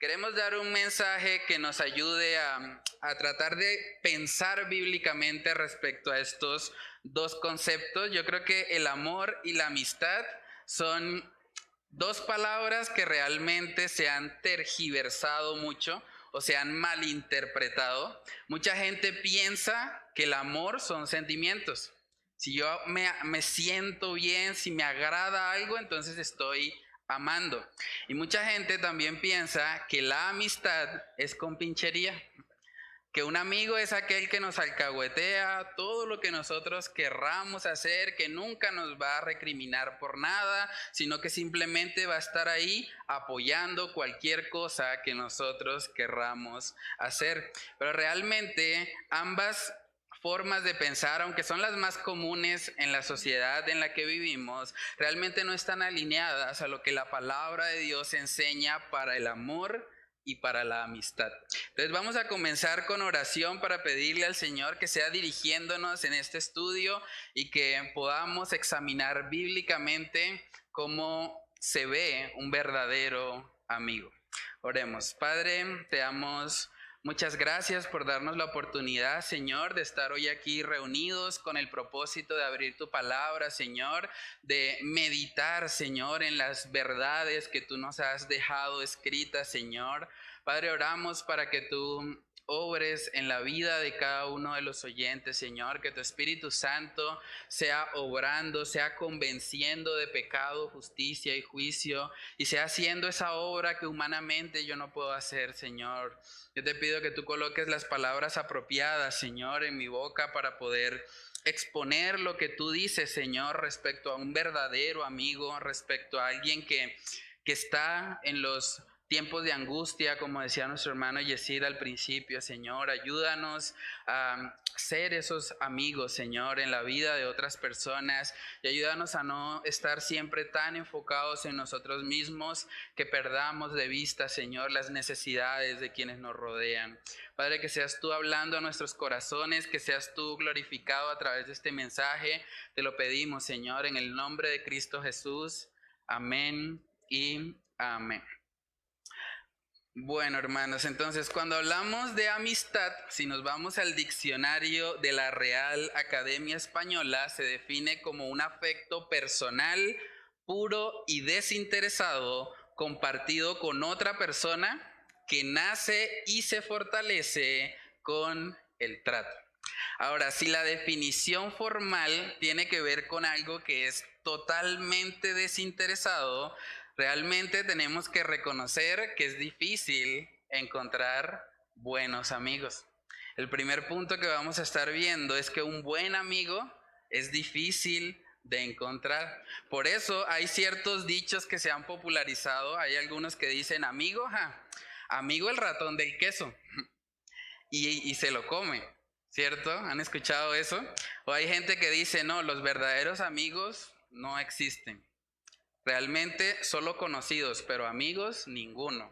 queremos dar un mensaje que nos ayude a tratar de pensar bíblicamente respecto a estos dos conceptos. Yo creo que el amor y la amistad son dos palabras que realmente se han tergiversado mucho o se han malinterpretado. Mucha gente piensa que el amor son sentimientos. Si yo me siento bien, si me agrada algo, entonces estoy amando. Y mucha gente también piensa que la amistad es compinchería, que un amigo es aquel que nos alcahuetea todo lo que nosotros querramos hacer, que nunca nos va a recriminar por nada, sino que simplemente va a estar ahí apoyando cualquier cosa que nosotros querramos hacer. Pero realmente ambas formas de pensar, aunque son las más comunes en la sociedad en la que vivimos, realmente no están alineadas a lo que la palabra de Dios enseña para el amor y para la amistad. Entonces vamos a comenzar con oración para pedirle al Señor que sea dirigiéndonos en este estudio y que podamos examinar bíblicamente cómo se ve un verdadero amigo. Oremos. Padre, te damos muchas gracias por darnos la oportunidad, Señor, de estar hoy aquí reunidos con el propósito de abrir tu palabra, Señor, de meditar, Señor, en las verdades que tú nos has dejado escritas, Señor. Padre, oramos para que tú obres en la vida de cada uno de los oyentes, Señor, que tu Espíritu Santo sea obrando, sea convenciendo de pecado, justicia y juicio, y sea haciendo esa obra que humanamente yo no puedo hacer, Señor. Yo te pido que tú coloques las palabras apropiadas, Señor, en mi boca para poder exponer lo que tú dices, Señor, respecto a un verdadero amigo, respecto a alguien que está en los tiempos de angustia, como decía nuestro hermano Yesid al principio. Señor, ayúdanos a ser esos amigos, Señor, en la vida de otras personas, y ayúdanos a no estar siempre tan enfocados en nosotros mismos que perdamos de vista, Señor, las necesidades de quienes nos rodean. Padre, que seas tú hablando a nuestros corazones, que seas tú glorificado a través de este mensaje. Te lo pedimos, Señor, en el nombre de Cristo Jesús. Amén y amén. Bueno, hermanos, entonces cuando hablamos de amistad, si nos vamos al diccionario de la Real Academia Española, se define como un afecto personal, puro y desinteresado, compartido con otra persona que nace y se fortalece con el trato. Ahora, si la definición formal tiene que ver con algo que es totalmente desinteresado, realmente tenemos que reconocer que es difícil encontrar buenos amigos. El primer punto que vamos a estar viendo es que un buen amigo es difícil de encontrar. Por eso hay ciertos dichos que se han popularizado. Hay algunos que dicen, amigo, amigo el ratón del queso, y se lo come, ¿cierto? ¿Han escuchado eso? O hay gente que dice, no, los verdaderos amigos no existen. Realmente solo conocidos, pero amigos ninguno.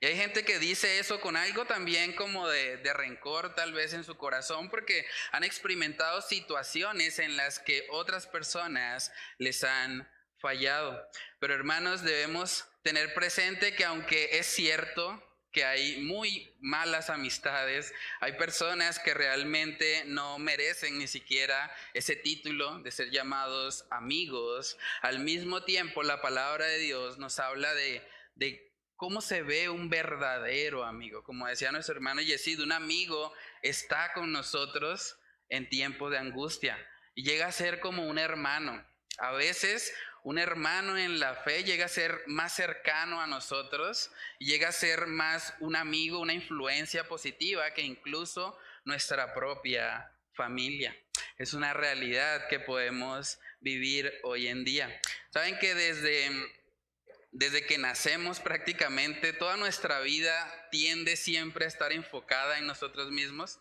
Y hay gente que dice eso con algo también como de rencor tal vez en su corazón, porque han experimentado situaciones en las que otras personas les han fallado. Pero hermanos, debemos tener presente que aunque es cierto que hay muy malas amistades, hay personas que realmente no merecen ni siquiera ese título de ser llamados amigos. Al mismo tiempo, la palabra de Dios nos habla de cómo se ve un verdadero amigo. Como decía nuestro hermano Yesid, un amigo está con nosotros en tiempos de angustia y llega a ser como un hermano. A veces un hermano en la fe llega a ser más cercano a nosotros, llega a ser más un amigo, una influencia positiva que incluso nuestra propia familia. Es una realidad que podemos vivir hoy en día. Saben que desde que nacemos prácticamente toda nuestra vida tiende siempre a estar enfocada en nosotros mismos.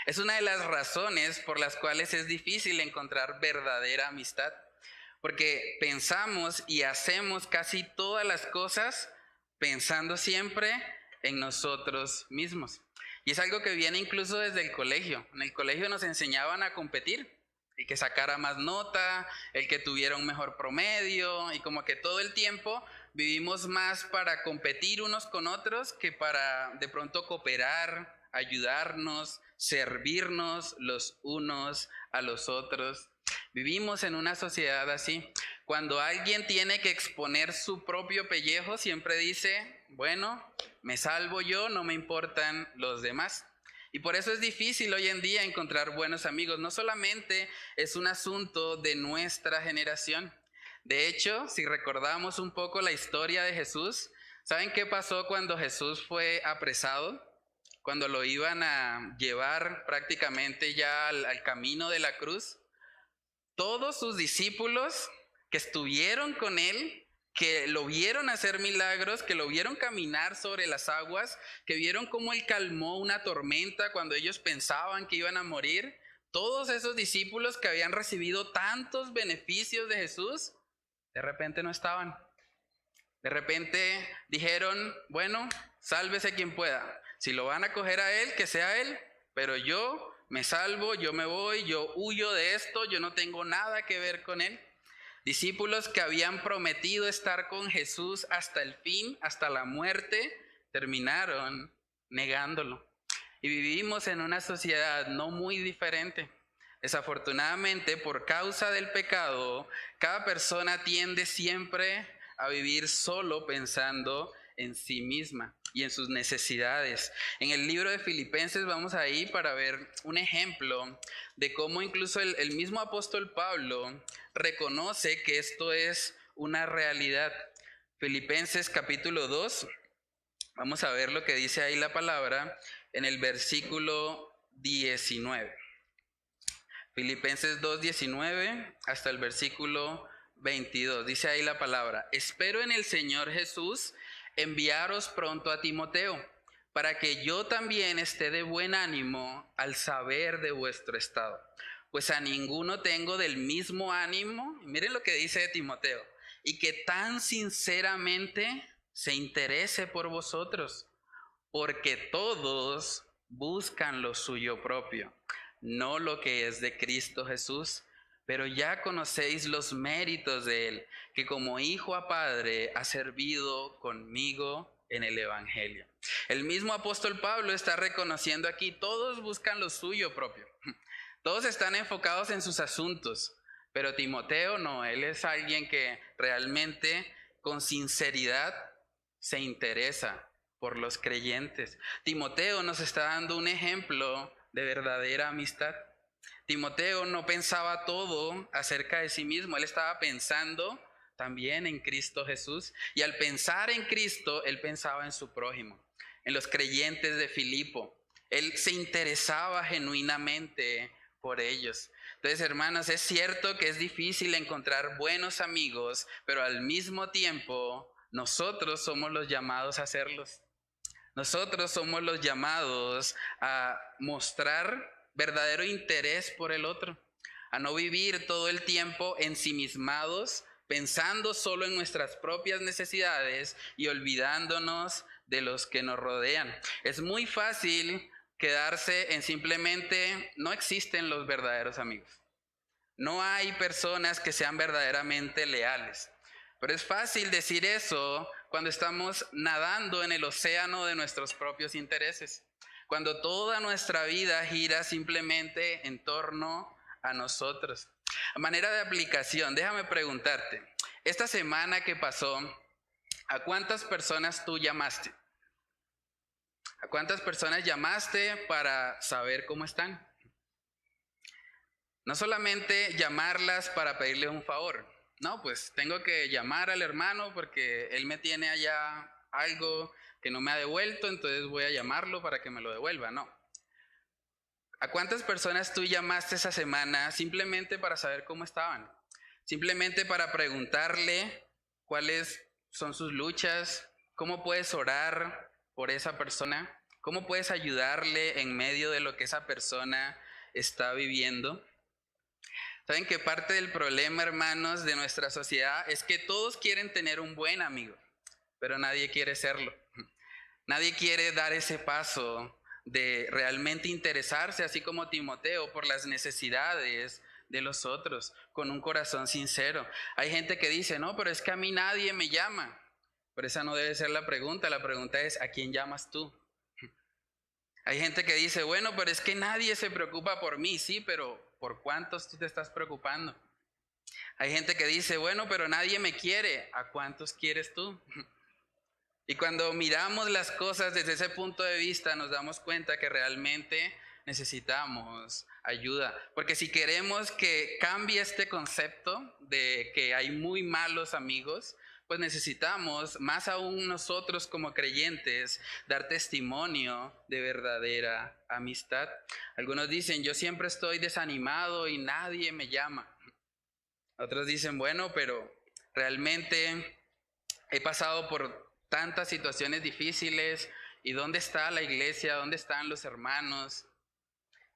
Es una de las razones por las cuales es difícil encontrar verdadera amistad. Porque pensamos y hacemos casi todas las cosas pensando siempre en nosotros mismos. Y es algo que viene incluso desde el colegio. En el colegio nos enseñaban a competir. El que sacara más nota, el que tuviera un mejor promedio, y como que todo el tiempo vivimos más para competir unos con otros que para de pronto cooperar, ayudarnos, servirnos los unos a los otros. Vivimos en una sociedad así. Cuando alguien tiene que exponer su propio pellejo, siempre dice, bueno, me salvo yo, no me importan los demás. Y por eso es difícil hoy en día encontrar buenos amigos. No solamente es un asunto de nuestra generación. De hecho, si recordamos un poco la historia de Jesús, ¿saben qué pasó cuando Jesús fue apresado? Cuando lo iban a llevar prácticamente ya al camino de la cruz. Todos sus discípulos que estuvieron con él, que lo vieron hacer milagros, que lo vieron caminar sobre las aguas, que vieron cómo él calmó una tormenta cuando ellos pensaban que iban a morir, todos esos discípulos que habían recibido tantos beneficios de Jesús, de repente no estaban. De repente dijeron, bueno, sálvese quien pueda. Si lo van a coger a él, que sea él, pero yo me salvo, yo me voy, yo huyo de esto, yo no tengo nada que ver con él. Discípulos que habían prometido estar con Jesús hasta el fin, hasta la muerte, terminaron negándolo. Y vivimos en una sociedad no muy diferente. Desafortunadamente, por causa del pecado, cada persona tiende siempre a vivir solo pensando en sí misma y en sus necesidades. En el libro de Filipenses vamos ahí para ver un ejemplo de cómo incluso el mismo apóstol Pablo reconoce que esto es una realidad. Filipenses capítulo 2, vamos a ver lo que dice ahí la palabra en el versículo 19. Filipenses 2:19 hasta el versículo 22. Dice ahí la palabra: espero en el Señor Jesús enviaros pronto a Timoteo, para que yo también esté de buen ánimo al saber de vuestro estado. Pues a ninguno tengo del mismo ánimo, miren lo que dice Timoteo, y que tan sinceramente se interese por vosotros, porque todos buscan lo suyo propio, no lo que es de Cristo Jesús. Pero ya conocéis los méritos de él, que como hijo a padre ha servido conmigo en el evangelio. El mismo apóstol Pablo está reconociendo aquí, todos buscan lo suyo propio. Todos están enfocados en sus asuntos, pero Timoteo no, él es alguien que realmente con sinceridad se interesa por los creyentes. Timoteo nos está dando un ejemplo de verdadera amistad. Timoteo no pensaba todo acerca de sí mismo, él estaba pensando también en Cristo Jesús. Y al pensar en Cristo, él pensaba en su prójimo, en los creyentes de Filipo. Él se interesaba genuinamente por ellos. Entonces, hermanos, es cierto que es difícil encontrar buenos amigos, pero al mismo tiempo, nosotros somos los llamados a hacerlos. Nosotros somos los llamados a mostrar verdadero interés por el otro, a no vivir todo el tiempo ensimismados, pensando solo en nuestras propias necesidades y olvidándonos de los que nos rodean. Es muy fácil quedarse en simplemente no existen los verdaderos amigos. No hay personas que sean verdaderamente leales. Pero es fácil decir eso cuando estamos nadando en el océano de nuestros propios intereses. Cuando toda nuestra vida gira simplemente en torno a nosotros. A manera de aplicación, déjame preguntarte, esta semana que pasó, ¿a cuántas personas tú llamaste? ¿A cuántas personas llamaste para saber cómo están? No solamente llamarlas para pedirle un favor. No, pues tengo que llamar al hermano porque él me tiene allá algo que no me ha devuelto, entonces voy a llamarlo para que me lo devuelva. No. ¿A cuántas personas tú llamaste esa semana simplemente para saber cómo estaban? Simplemente para preguntarle cuáles son sus luchas, cómo puedes orar por esa persona, cómo puedes ayudarle en medio de lo que esa persona está viviendo. ¿Saben que parte del problema, hermanos, de nuestra sociedad es que todos quieren tener un buen amigo, pero nadie quiere serlo? Nadie quiere dar ese paso de realmente interesarse, así como Timoteo, por las necesidades de los otros, con un corazón sincero. Hay gente que dice, no, pero es que a mí nadie me llama. Pero esa no debe ser la pregunta es ¿a quién llamas tú? Hay gente que dice, bueno, pero es que nadie se preocupa por mí, sí, pero ¿por cuántos tú te estás preocupando? Hay gente que dice, bueno, pero nadie me quiere, ¿a cuántos quieres tú? Y cuando miramos las cosas desde ese punto de vista, nos damos cuenta que realmente necesitamos ayuda. Porque si queremos que cambie este concepto de que hay muy malos amigos, pues necesitamos, más aún nosotros como creyentes, dar testimonio de verdadera amistad. Algunos dicen, yo siempre estoy desanimado y nadie me llama. Otros dicen, bueno, pero realmente he pasado por tantas situaciones difíciles y ¿dónde está la iglesia? ¿Dónde están los hermanos?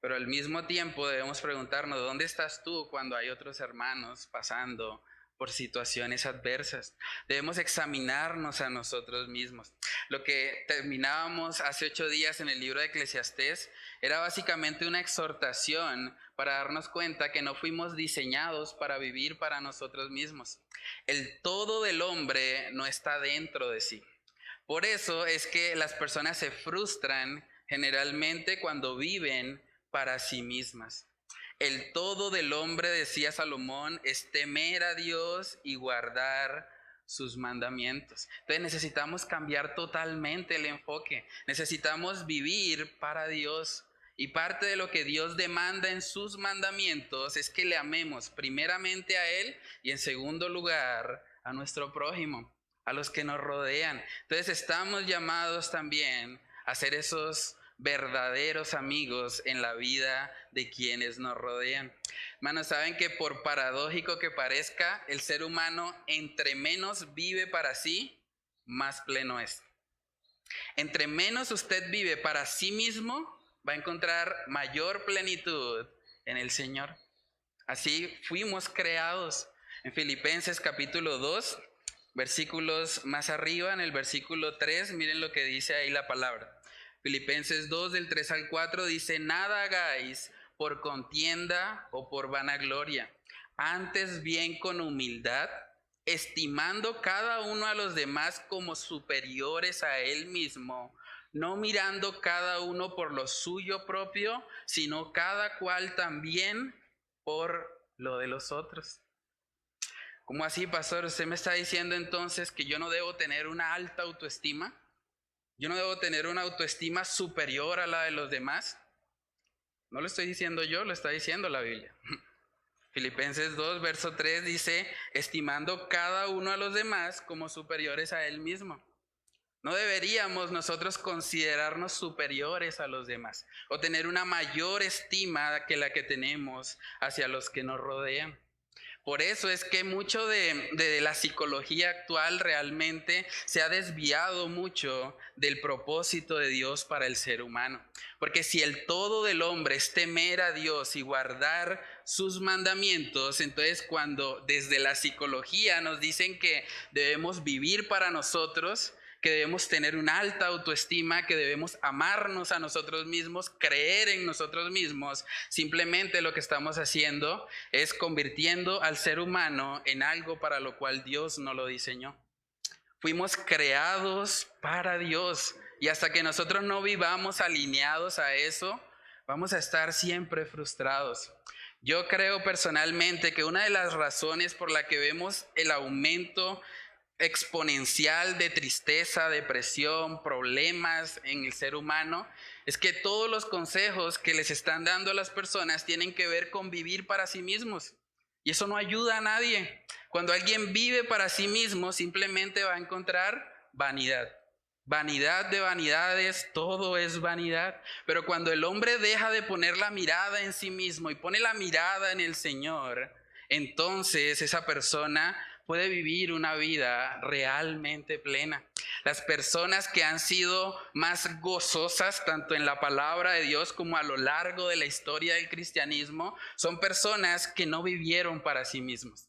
Pero al mismo tiempo debemos preguntarnos, ¿dónde estás tú cuando hay otros hermanos pasando por situaciones adversas? Debemos examinarnos a nosotros mismos. Lo que terminábamos hace 8 días en el libro de Eclesiastés era básicamente una exhortación para darnos cuenta que no fuimos diseñados para vivir para nosotros mismos. El todo del hombre no está dentro de sí. Por eso es que las personas se frustran generalmente cuando viven para sí mismas. El todo del hombre, decía Salomón, es temer a Dios y guardar sus mandamientos. Entonces necesitamos cambiar totalmente el enfoque. Necesitamos vivir para Dios. Y parte de lo que Dios demanda en sus mandamientos es que le amemos primeramente a Él y en segundo lugar a nuestro prójimo, a los que nos rodean. Entonces estamos llamados también a ser esos verdaderos amigos en la vida de quienes nos rodean. Hermanos, saben que por paradójico que parezca, el ser humano entre menos vive para sí, más pleno es. Entre menos usted vive para sí mismo, va a encontrar mayor plenitud en el Señor. Así fuimos creados. En Filipenses capítulo 2, versículos más arriba, en el versículo 3, miren lo que dice ahí la palabra. Filipenses 2, del 3 al 4, dice, nada hagáis por contienda o por vanagloria, antes bien con humildad, estimando cada uno a los demás como superiores a él mismo, no mirando cada uno por lo suyo propio, sino cada cual también por lo de los otros. ¿Cómo así, pastor? ¿Usted me está diciendo entonces que yo no debo tener una alta autoestima? ¿Yo no debo tener una autoestima superior a la de los demás? No lo estoy diciendo yo, lo está diciendo la Biblia. Filipenses 2, verso 3 dice, estimando cada uno a los demás como superiores a él mismo. No deberíamos nosotros considerarnos superiores a los demás o tener una mayor estima que la que tenemos hacia los que nos rodean. Por eso es que mucho de la psicología actual realmente se ha desviado mucho del propósito de Dios para el ser humano. Porque si el todo del hombre es temer a Dios y guardar sus mandamientos, entonces cuando desde la psicología nos dicen que debemos vivir para nosotros, que debemos tener una alta autoestima, que debemos amarnos a nosotros mismos, creer en nosotros mismos, simplemente lo que estamos haciendo es convirtiendo al ser humano en algo para lo cual Dios no lo diseñó. Fuimos creados para Dios y hasta que nosotros no vivamos alineados a eso, vamos a estar siempre frustrados. Yo creo personalmente que una de las razones por la que vemos el aumento exponencial de tristeza, depresión, problemas en el ser humano, es que todos los consejos que les están dando a las personas tienen que ver con vivir para sí mismos. Y eso no ayuda a nadie. Cuando alguien vive para sí mismo, simplemente va a encontrar vanidad. Vanidad de vanidades, todo es vanidad. Pero cuando el hombre deja de poner la mirada en sí mismo y pone la mirada en el Señor, entonces esa persona puede vivir una vida realmente plena. Las personas que han sido más gozosas tanto en la palabra de Dios como a lo largo de la historia del cristianismo son personas que no vivieron para sí mismos,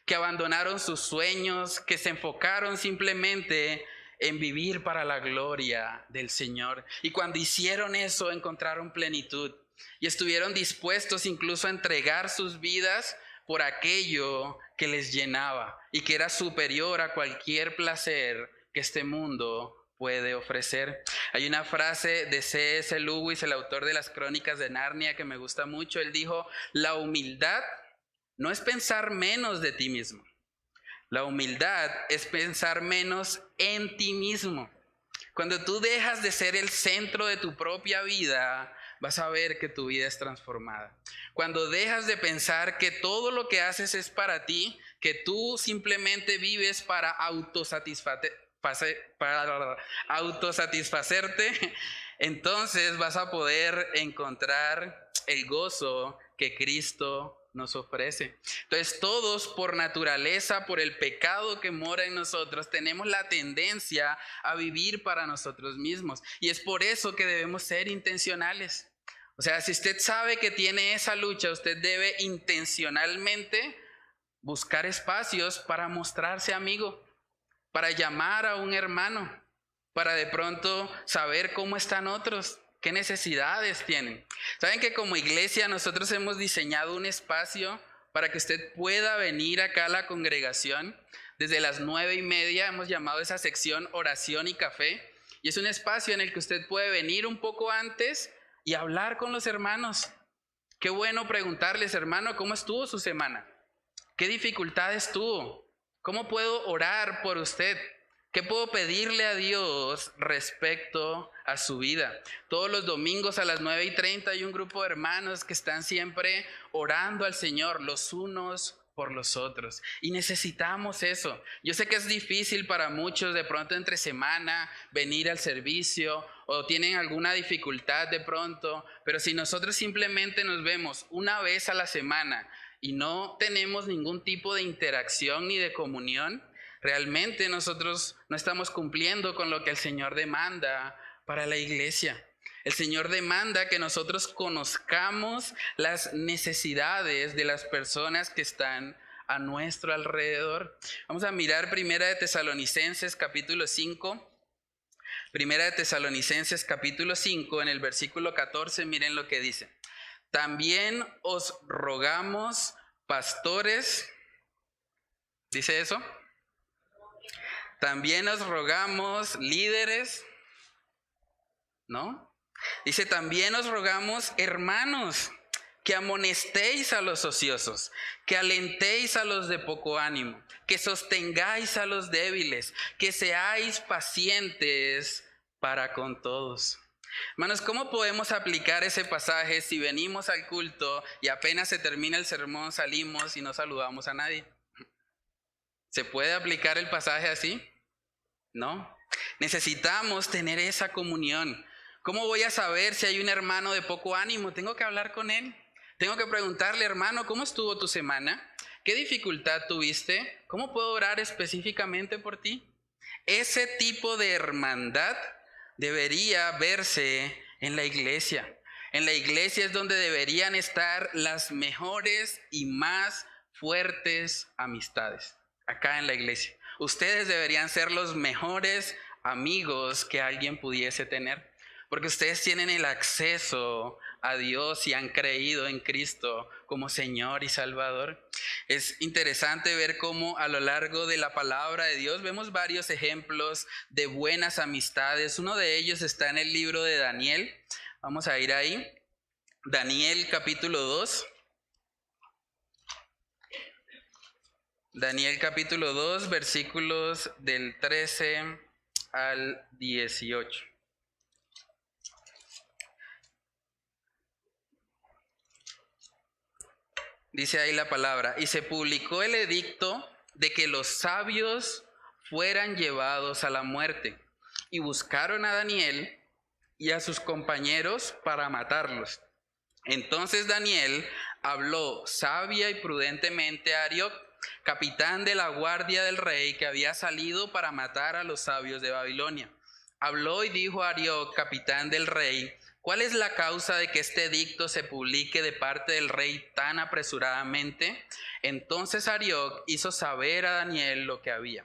que abandonaron sus sueños, que se enfocaron simplemente en vivir para la gloria del Señor. Y cuando hicieron eso encontraron plenitud y estuvieron dispuestos incluso a entregar sus vidas por aquello que les llenaba y que era superior a cualquier placer que este mundo puede ofrecer. Hay una frase de C.S. Lewis, el autor de las Crónicas de Narnia, que me gusta mucho. Él dijo: la humildad no es pensar menos de ti mismo. La humildad es pensar menos en ti mismo. Cuando tú dejas de ser el centro de tu propia vida, vas a ver que tu vida es transformada. Cuando dejas de pensar que todo lo que haces es para ti, que tú simplemente vives para autosatisfacerte, entonces vas a poder encontrar el gozo que Cristo nos ofrece. Entonces todos, por naturaleza, por el pecado que mora en nosotros, tenemos la tendencia a vivir para nosotros mismos. Y es por eso que debemos ser intencionales. O sea, si usted sabe que tiene esa lucha, usted debe intencionalmente buscar espacios para mostrarse amigo, para llamar a un hermano, para de pronto saber cómo están otros, qué necesidades tienen. Saben que como iglesia nosotros hemos diseñado un espacio para que usted pueda venir acá a la congregación. Desde las 9:30 hemos llamado esa sección oración y café. Y es un espacio en el que usted puede venir un poco antes y hablar con los hermanos. Qué bueno preguntarles: hermano, ¿cómo estuvo su semana? ¿Qué dificultades tuvo? ¿Cómo puedo orar por usted? ¿Qué puedo pedirle a Dios respecto a su vida? Todos los domingos a las 9:30 hay un grupo de hermanos que están siempre orando al Señor, los unos por los otros. Y necesitamos eso. Yo sé que es difícil para muchos de pronto entre semana venir al servicio, o tienen alguna dificultad de pronto, pero si nosotros simplemente nos vemos una vez a la semana y no tenemos ningún tipo de interacción ni de comunión, realmente nosotros no estamos cumpliendo con lo que el Señor demanda para la iglesia. El Señor demanda que nosotros conozcamos las necesidades de las personas que están a nuestro alrededor. Vamos a mirar Primera de Tesalonicenses capítulo 5. Primera de Tesalonicenses capítulo 5, en el versículo 14, miren lo que dice. También os rogamos, pastores, ¿dice eso? También os rogamos, líderes, ¿no? Dice: también os rogamos, hermanos, que amonestéis a los ociosos, que alentéis a los de poco ánimo, que sostengáis a los débiles, que seáis pacientes para con todos. Hermanos, ¿cómo podemos aplicar ese pasaje si venimos al culto y apenas se termina el sermón salimos y no saludamos a nadie? ¿Se puede aplicar el pasaje así? No. Necesitamos tener esa comunión. ¿Cómo voy a saber si hay un hermano de poco ánimo? Tengo que hablar con él. Tengo que preguntarle: hermano, ¿cómo estuvo tu semana? ¿Qué dificultad tuviste? ¿Cómo puedo orar específicamente por ti? Ese tipo de hermandad debería verse en la iglesia. En la iglesia es donde deberían estar las mejores y más fuertes amistades. Acá en la iglesia. Ustedes deberían ser los mejores amigos que alguien pudiese tener, porque ustedes tienen el acceso a Dios y han creído en Cristo como Señor y Salvador. Es interesante ver cómo a lo largo de la palabra de Dios vemos varios ejemplos de buenas amistades. Uno de ellos está en el libro de Daniel. Vamos a ir ahí. Daniel capítulo 2. Daniel capítulo 2, versículos del 13 al 18. Dice ahí la palabra: y se publicó el edicto de que los sabios fueran llevados a la muerte, y buscaron a Daniel y a sus compañeros para matarlos. Entonces Daniel habló sabia y prudentemente a Arioc, capitán de la guardia del rey, que había salido para matar a los sabios de Babilonia. Habló y dijo a Arioc, capitán del rey: ¿cuál es la causa de que este edicto se publique de parte del rey tan apresuradamente? Entonces Arioc hizo saber a Daniel lo que había.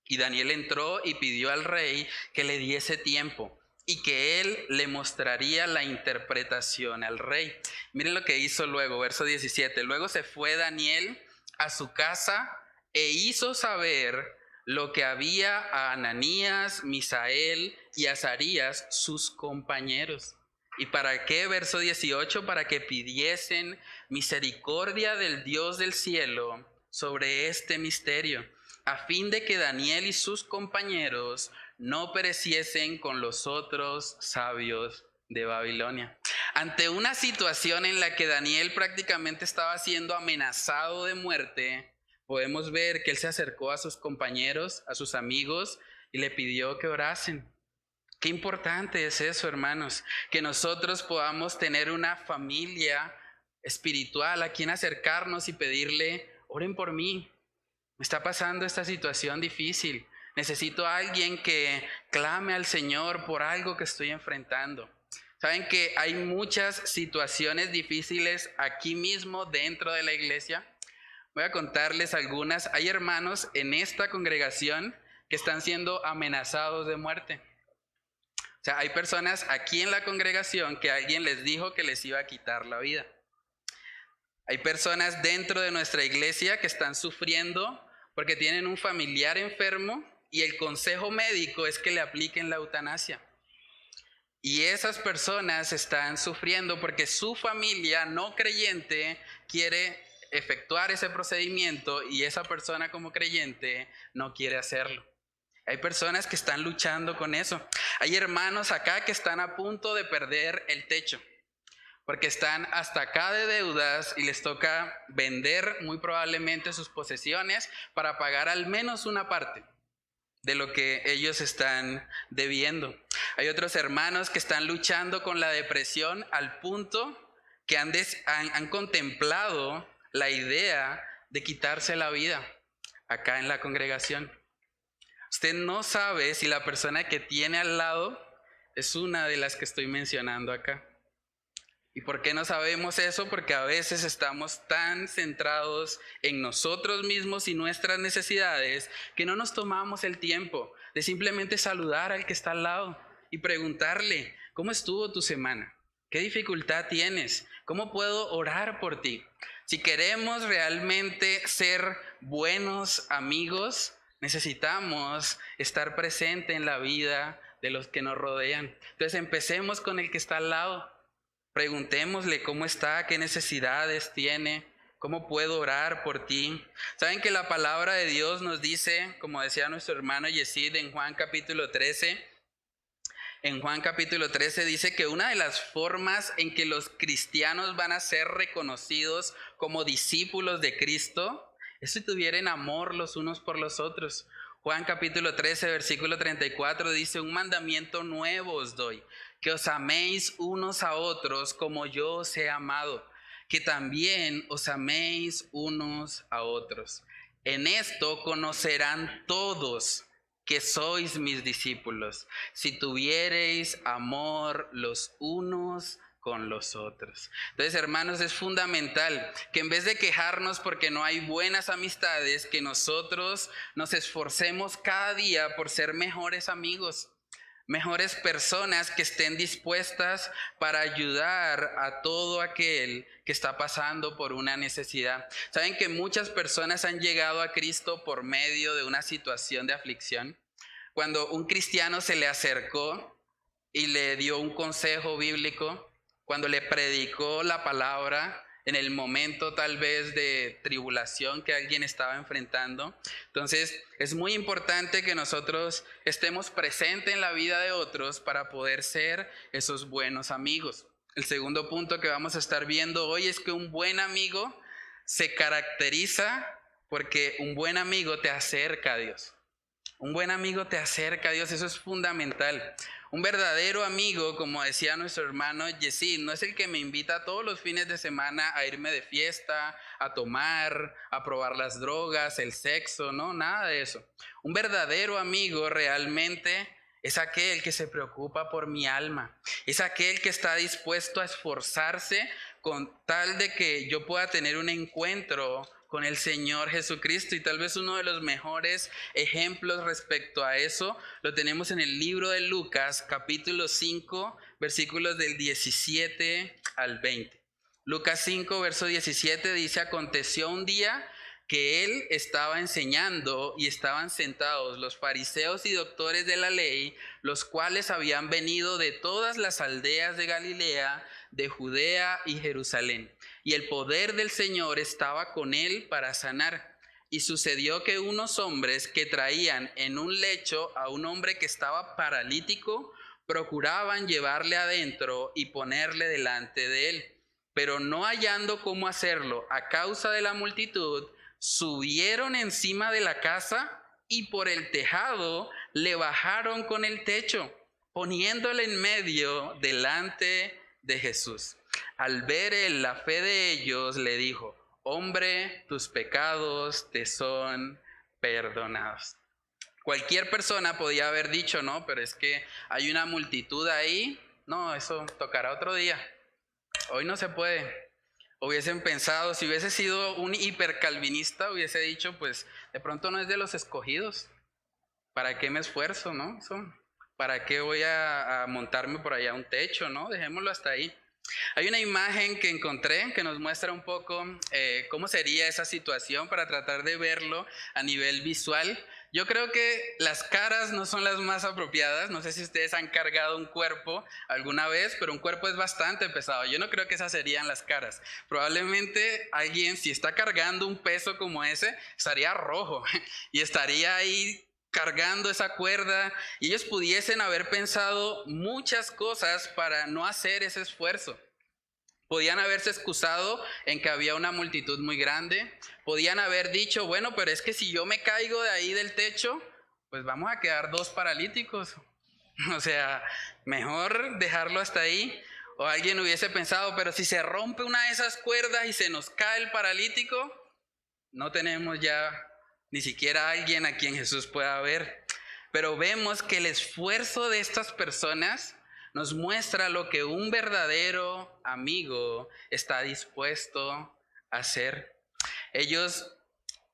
Y Daniel entró y pidió al rey que le diese tiempo y que él le mostraría la interpretación al rey. Miren lo que hizo luego, verso 17. Luego se fue Daniel a su casa e hizo saber lo que había a Ananías, Misael y Azarías, sus compañeros. ¿Y para qué? Verso 18, para que pidiesen misericordia del Dios del cielo sobre este misterio, a fin de que Daniel y sus compañeros no pereciesen con los otros sabios de Babilonia. Ante una situación en la que Daniel prácticamente estaba siendo amenazado de muerte, podemos ver que él se acercó a sus compañeros, a sus amigos, y le pidió que orasen. Qué importante es eso, hermanos, que nosotros podamos tener una familia espiritual a quien acercarnos y pedirle, oren por mí, me está pasando esta situación difícil, necesito a alguien que clame al Señor por algo que estoy enfrentando. Saben que hay muchas situaciones difíciles aquí mismo dentro de la iglesia. Voy a contarles algunas. Hay hermanos en esta congregación que están siendo amenazados de muerte. O sea, hay personas aquí en la congregación que alguien les dijo que les iba a quitar la vida. Hay personas dentro de nuestra iglesia que están sufriendo porque tienen un familiar enfermo y el consejo médico es que le apliquen la eutanasia. Y esas personas están sufriendo porque su familia no creyente quiere efectuar ese procedimiento y esa persona como creyente no quiere hacerlo. Hay personas que están luchando con eso. Hay hermanos acá que están a punto de perder el techo, porque están hasta acá de deudas y les toca vender muy probablemente sus posesiones para pagar al menos una parte de lo que ellos están debiendo. Hay otros hermanos que están luchando con la depresión al punto que han contemplado la idea de quitarse la vida acá en la congregación. Usted no sabe si la persona que tiene al lado es una de las que estoy mencionando acá. ¿Y por qué no sabemos eso? Porque a veces estamos tan centrados en nosotros mismos y nuestras necesidades que no nos tomamos el tiempo de simplemente saludar al que está al lado y preguntarle, ¿cómo estuvo tu semana? ¿Qué dificultad tienes? ¿Cómo puedo orar por ti? Si queremos realmente ser buenos amigos, necesitamos estar presente en la vida de los que nos rodean. Entonces empecemos con el que está al lado. Preguntémosle cómo está, qué necesidades tiene, cómo puedo orar por ti. Saben que la palabra de Dios nos dice, como decía nuestro hermano Yesid en Juan capítulo 13, en Juan capítulo 13 dice que una de las formas en que los cristianos van a ser reconocidos como discípulos de Cristo es si tuvieran amor los unos por los otros. Juan capítulo 13, versículo 34 dice, un mandamiento nuevo os doy, que os améis unos a otros como yo os he amado, que también os améis unos a otros. En esto conocerán todos que sois mis discípulos, si tuviereis amor los unos con los otros. Entonces, hermanos, es fundamental que en vez de quejarnos porque no hay buenas amistades, que nosotros nos esforcemos cada día por ser mejores amigos, mejores personas que estén dispuestas para ayudar a todo aquel que está pasando por una necesidad. ¿Saben que muchas personas han llegado a Cristo por medio de una situación de aflicción? Cuando un cristiano se le acercó y le dio un consejo bíblico, cuando le predicó la palabra en el momento tal vez de tribulación que alguien estaba enfrentando. Entonces es muy importante que nosotros estemos presentes en la vida de otros para poder ser esos buenos amigos. El segundo punto que vamos a estar viendo hoy es que un buen amigo se caracteriza porque un buen amigo te acerca a Dios. Un buen amigo te acerca a Dios, eso es fundamental. Un verdadero amigo, como decía nuestro hermano Yesid, no es el que me invita todos los fines de semana a irme de fiesta, a tomar, a probar las drogas, el sexo, no, nada de eso. Un verdadero amigo realmente es aquel que se preocupa por mi alma, es aquel que está dispuesto a esforzarse con tal de que yo pueda tener un encuentro con el Señor Jesucristo. Y tal vez uno de los mejores ejemplos respecto a eso lo tenemos en el libro de Lucas, capítulo 5, versículos del 17 al 20. Lucas 5, verso 17 dice, aconteció un día que él estaba enseñando y estaban sentados los fariseos y doctores de la ley, los cuales habían venido de todas las aldeas de Galilea, de Judea y Jerusalén. Y el poder del Señor estaba con él para sanar. Y sucedió que unos hombres que traían en un lecho a un hombre que estaba paralítico, procuraban llevarle adentro y ponerle delante de él. Pero no hallando cómo hacerlo a causa de la multitud, subieron encima de la casa y por el tejado le bajaron con el techo, poniéndole en medio delante de Jesús. Al ver él la fe de ellos, le dijo: hombre, tus pecados te son perdonados. Cualquier persona podía haber dicho: no, pero es que hay una multitud ahí, no, eso tocará otro día, hoy no se puede. Hubiesen pensado, si hubiese sido un hipercalvinista, hubiese dicho: pues de pronto no es de los escogidos, ¿para qué me esfuerzo, no? ¿Para qué voy a montarme por allá a un techo, no? Dejémoslo hasta ahí. Hay una imagen que encontré que nos muestra un poco cómo sería esa situación para tratar de verlo a nivel visual. Yo creo que las caras no son las más apropiadas. No sé si ustedes han cargado un cuerpo alguna vez, pero un cuerpo es bastante pesado. Yo no creo que esas serían las caras. Probablemente alguien, si está cargando un peso como ese, estaría rojo y estaría ahí cargando esa cuerda, y ellos pudiesen haber pensado muchas cosas para no hacer ese esfuerzo. Podían haberse excusado en que había una multitud muy grande. Podían haber dicho: bueno, pero es que si yo me caigo de ahí del techo, pues vamos a quedar dos paralíticos. O sea, mejor dejarlo hasta ahí. O alguien hubiese pensado: pero si se rompe una de esas cuerdas y se nos cae el paralítico, no tenemos ya ni siquiera alguien a quien Jesús pueda ver. Pero vemos que el esfuerzo de estas personas nos muestra lo que un verdadero amigo está dispuesto a hacer. Ellos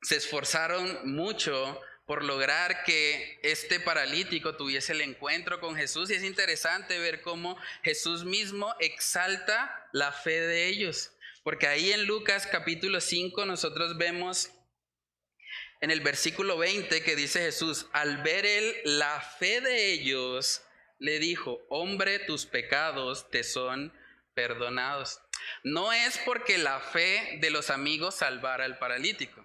se esforzaron mucho por lograr que este paralítico tuviese el encuentro con Jesús, y es interesante ver cómo Jesús mismo exalta la fe de ellos. Porque ahí en Lucas capítulo 5 nosotros vemos en el versículo 20 que dice Jesús: al ver él la fe de ellos, le dijo: hombre, tus pecados te son perdonados. No es porque la fe de los amigos salvara al paralítico.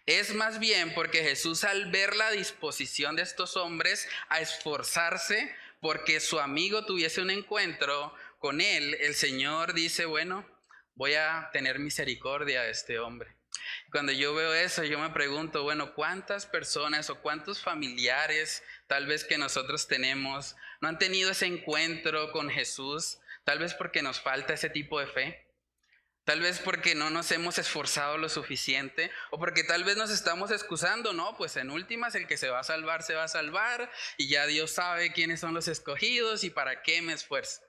Es más bien porque Jesús, al ver la disposición de estos hombres a esforzarse porque su amigo tuviese un encuentro con él, el Señor dice: bueno, voy a tener misericordia de este hombre. Cuando yo veo eso, yo me pregunto: bueno, ¿cuántas personas o cuántos familiares tal vez que nosotros tenemos no han tenido ese encuentro con Jesús? Tal vez porque nos falta ese tipo de fe. Tal vez porque no nos hemos esforzado lo suficiente, o porque tal vez nos estamos excusando: no, pues en últimas el que se va a salvar, y ya Dios sabe quiénes son los escogidos y para qué me esfuerzo.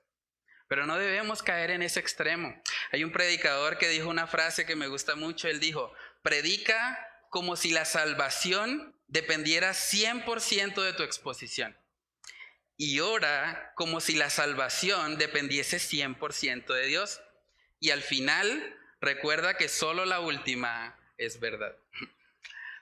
Pero no debemos caer en ese extremo. Hay un predicador que dijo una frase que me gusta mucho. Él dijo: predica como si la salvación dependiera 100% de tu exposición, y ora como si la salvación dependiese 100% de Dios. Y al final, recuerda que solo la última es verdad.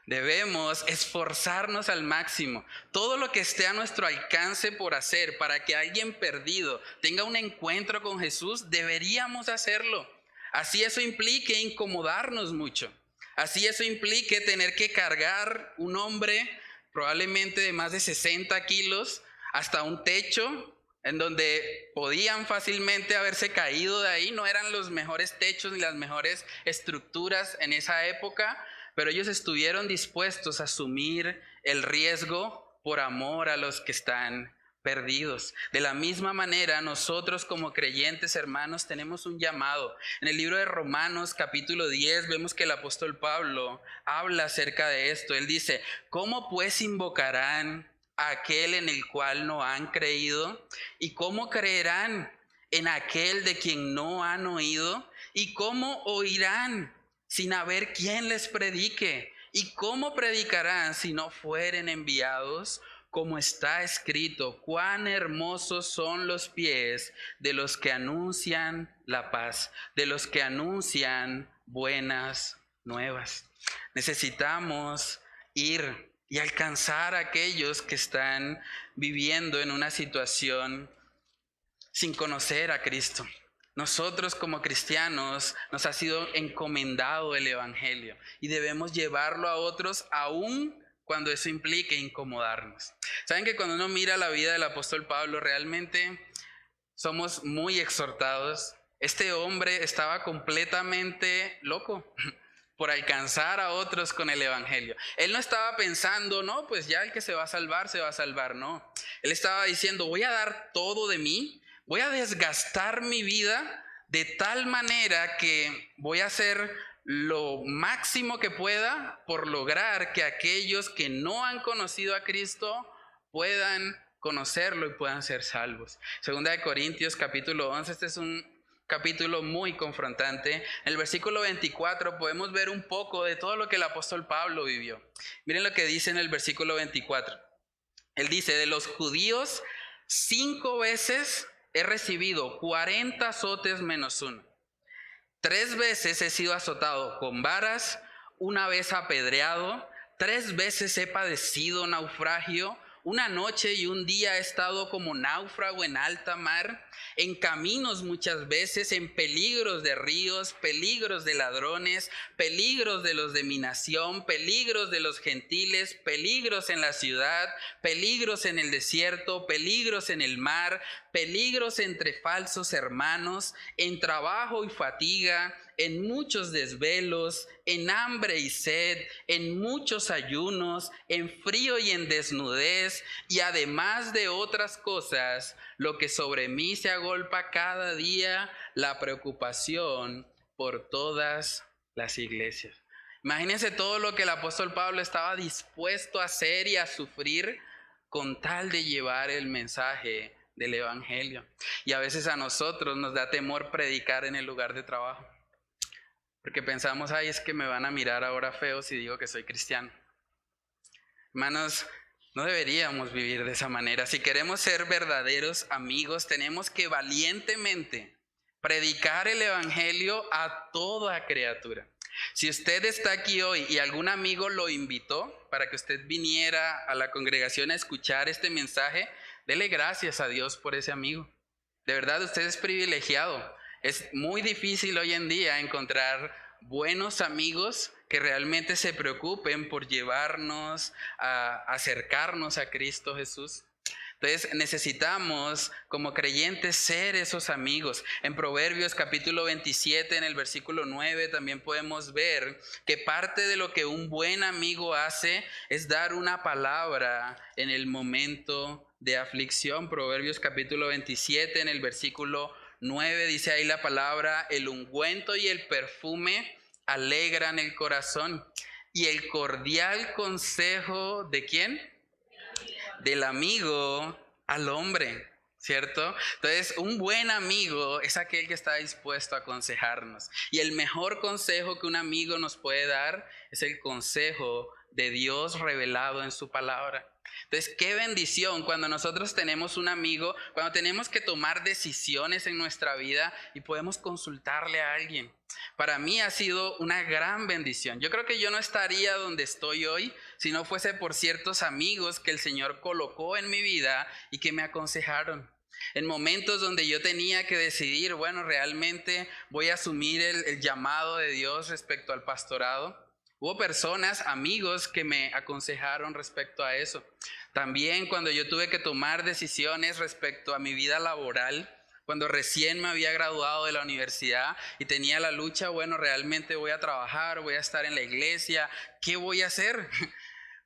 Debemos esforzarnos al máximo. Todo lo que esté a nuestro alcance por hacer para que alguien perdido tenga un encuentro con Jesús, deberíamos hacerlo. Así eso implique incomodarnos mucho. Así eso implique tener que cargar un hombre probablemente de más de 60 kilos hasta un techo en donde podían fácilmente haberse caído de ahí. No eran los mejores techos ni las mejores estructuras en esa época, pero ellos estuvieron dispuestos a asumir el riesgo por amor a los que están perdidos. De la misma manera, nosotros como creyentes, hermanos, tenemos un llamado. En el libro de Romanos capítulo 10 vemos que el apóstol Pablo habla acerca de esto. Él dice: ¿cómo pues invocarán a aquel en el cual no han creído? ¿Y cómo creerán en aquel de quien no han oído? ¿Y cómo oirán sin haber quien les predique? ¿Y cómo predicarán si no fueren enviados? Como está escrito: cuán hermosos son los pies de los que anuncian la paz, de los que anuncian buenas nuevas. Necesitamos ir y alcanzar a aquellos que están viviendo en una situación sin conocer a Cristo. Nosotros como cristianos nos ha sido encomendado el Evangelio y debemos llevarlo a otros aún cuando eso implique incomodarnos. Saben que cuando uno mira la vida del apóstol Pablo, realmente somos muy exhortados. Este hombre estaba completamente loco por alcanzar a otros con el Evangelio. Él no estaba pensando, no, pues ya el que se va a salvar, no. Él estaba diciendo, voy a dar todo de mí, voy a desgastar mi vida de tal manera que voy a hacer lo máximo que pueda por lograr que aquellos que no han conocido a Cristo puedan conocerlo y puedan ser salvos. Segunda de Corintios capítulo 11, este es un capítulo muy confrontante. En el versículo 24 podemos ver un poco de todo lo que el apóstol Pablo vivió. Miren lo que dice en el versículo 24. Él dice, de los judíos 5 veces he recibido 40 azotes menos uno. 3 veces he sido azotado con varas, 1 vez apedreado, 3 veces he padecido naufragio, 1 noche y 1 día he estado como náufrago en alta mar, en caminos muchas veces, en peligros de ríos, peligros de ladrones, peligros de los de mi nación, peligros de los gentiles, peligros en la ciudad, peligros en el desierto, peligros en el mar, peligros entre falsos hermanos, en trabajo y fatiga, en muchos desvelos, en hambre y sed, en muchos ayunos, en frío y en desnudez, y además de otras cosas, lo que sobre mí se agolpa cada día, la preocupación por todas las iglesias. Imagínense todo lo que el apóstol Pablo estaba dispuesto a hacer y a sufrir con tal de llevar el mensaje del evangelio. Y a veces a nosotros nos da temor predicar en el lugar de trabajo, porque pensamos, ay, es que me van a mirar ahora feo si digo que soy cristiano. Hermanos, no deberíamos vivir de esa manera. Si queremos ser verdaderos amigos, tenemos que valientemente predicar el evangelio a toda criatura. Si usted está aquí hoy y algún amigo lo invitó para que usted viniera a la congregación a escuchar este mensaje, dele gracias a Dios por ese amigo. De verdad, usted es privilegiado. Es muy difícil hoy en día encontrar buenos amigos que realmente se preocupen por llevarnos a acercarnos a Cristo Jesús. Entonces necesitamos como creyentes ser esos amigos. En Proverbios capítulo 27, en el versículo 9, también podemos ver que parte de lo que un buen amigo hace es dar una palabra en el momento de aflicción. Proverbios capítulo 27, en el versículo 9, dice ahí la palabra, el ungüento y el perfume alegran el corazón, y el cordial consejo ¿de quién? Del amigo al hombre, ¿cierto? Entonces, un buen amigo es aquel que está dispuesto a aconsejarnos. Y el mejor consejo que un amigo nos puede dar es el consejo de Dios revelado en su palabra. Entonces, qué bendición cuando nosotros tenemos un amigo, cuando tenemos que tomar decisiones en nuestra vida y podemos consultarle a alguien. Para mí ha sido una gran bendición. Yo creo que yo no estaría donde estoy hoy si no fuese por ciertos amigos que el Señor colocó en mi vida y que me aconsejaron. En momentos donde yo tenía que decidir, bueno, realmente voy a asumir el llamado de Dios respecto al pastorado. Hubo personas, amigos, que me aconsejaron respecto a eso. También cuando yo tuve que tomar decisiones respecto a mi vida laboral, cuando recién me había graduado de la universidad y tenía la lucha, bueno, realmente voy a trabajar, voy a estar en la iglesia, ¿qué voy a hacer?